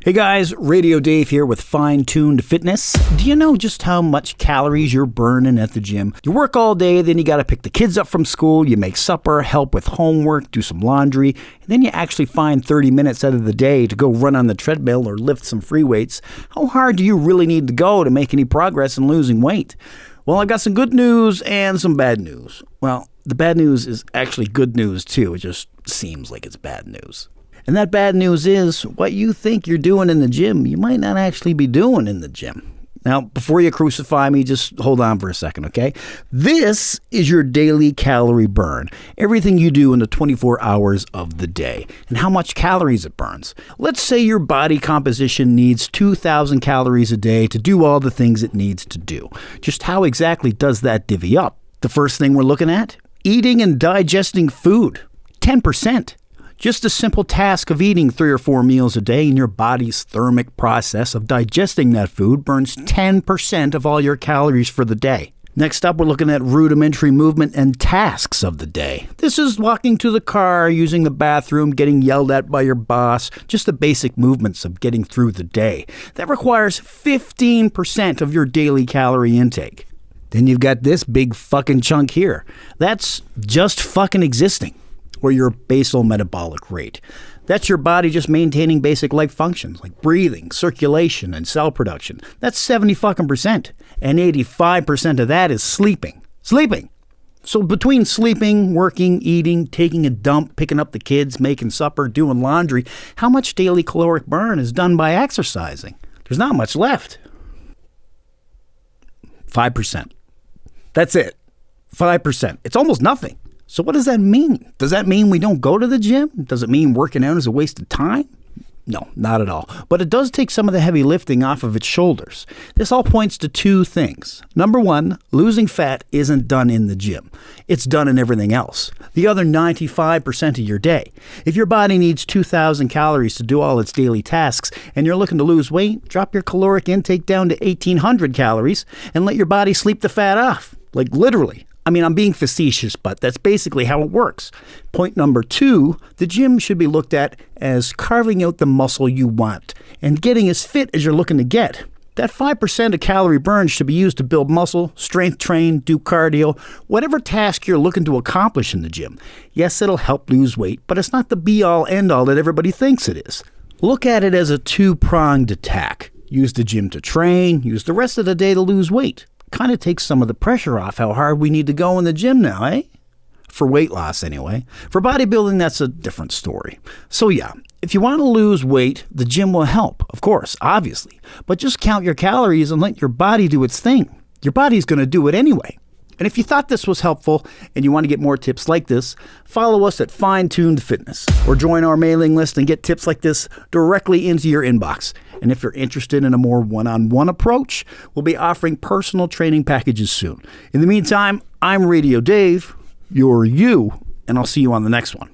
Hey guys, Radio Dave here with Fine-Tuned Fitness. Do you know just how much calories you're burning at the gym? You work all day, then you gotta pick the kids up from school, you make supper, help with homework, do some laundry, and then you actually find 30 minutes out of the day to go run on the treadmill or lift some free weights. How hard do you really need to go to make any progress in losing weight? Well, I've got some good news and some bad news. Well, the bad news is actually good news too. It just seems like it's bad news. And that bad news is what you think you're doing in the gym, you might not actually be doing in the gym. Now, before you crucify me, just hold on for a second, okay? This is your daily calorie burn. Everything you do in the 24 hours of the day and how much calories it burns. Let's say your body composition needs 2,000 calories a day to do all the things it needs to do. Just how exactly does that divvy up? The first thing we're looking at, eating and digesting food, 10%. Just a simple task of eating 3 or 4 meals a day and your body's thermic process of digesting that food burns 10% of all your calories for the day. Next up, we're looking at rudimentary movement and tasks of the day. This is walking to the car, using the bathroom, getting yelled at by your boss, just the basic movements of getting through the day. That requires 15% of your daily calorie intake. Then you've got this big fucking chunk here. That's just fucking existing. Or your basal metabolic rate. That's your body just maintaining basic life functions like breathing, circulation, and cell production. That's 70%. And 85% of that is sleeping. Sleeping! So between sleeping, working, eating, taking a dump, picking up the kids, making supper, doing laundry, how much daily caloric burn is done by exercising? There's not much left. 5%. That's it. 5%. It's almost nothing. So what does that mean? Does that mean we don't go to the gym? Does it mean working out is a waste of time? No, not at all. But it does take some of the heavy lifting off of its shoulders. This all points to 2 things. Number 1, losing fat isn't done in the gym. It's done in everything else. The other 95% of your day. If your body needs 2,000 calories to do all its daily tasks and you're looking to lose weight, drop your caloric intake down to 1,800 calories and let your body sleep the fat off. Like literally. I mean, I'm being facetious, but that's basically how it works. Point number 2, the gym should be looked at as carving out the muscle you want and getting as fit as you're looking to get. That 5% of calorie burn should be used to build muscle, strength train, do cardio, whatever task you're looking to accomplish in the gym. Yes, it'll help lose weight, but it's not the be-all, end-all that everybody thinks it is. Look at it as a 2-pronged attack. Use the gym to train, use the rest of the day to lose weight. Kind of takes some of the pressure off how hard we need to go in the gym now, eh? For weight loss, anyway. For bodybuilding, that's a different story. So yeah, if you want to lose weight, the gym will help, of course, obviously. But just count your calories and let your body do its thing. Your body's going to do it anyway. And if you thought this was helpful and you want to get more tips like this, follow us at Fine-Tuned Fitness or join our mailing list and get tips like this directly into your inbox. And if you're interested in a more one-on-one approach, we'll be offering personal training packages soon. In the meantime, I'm Radio Dave, you're you, and I'll see you on the next one.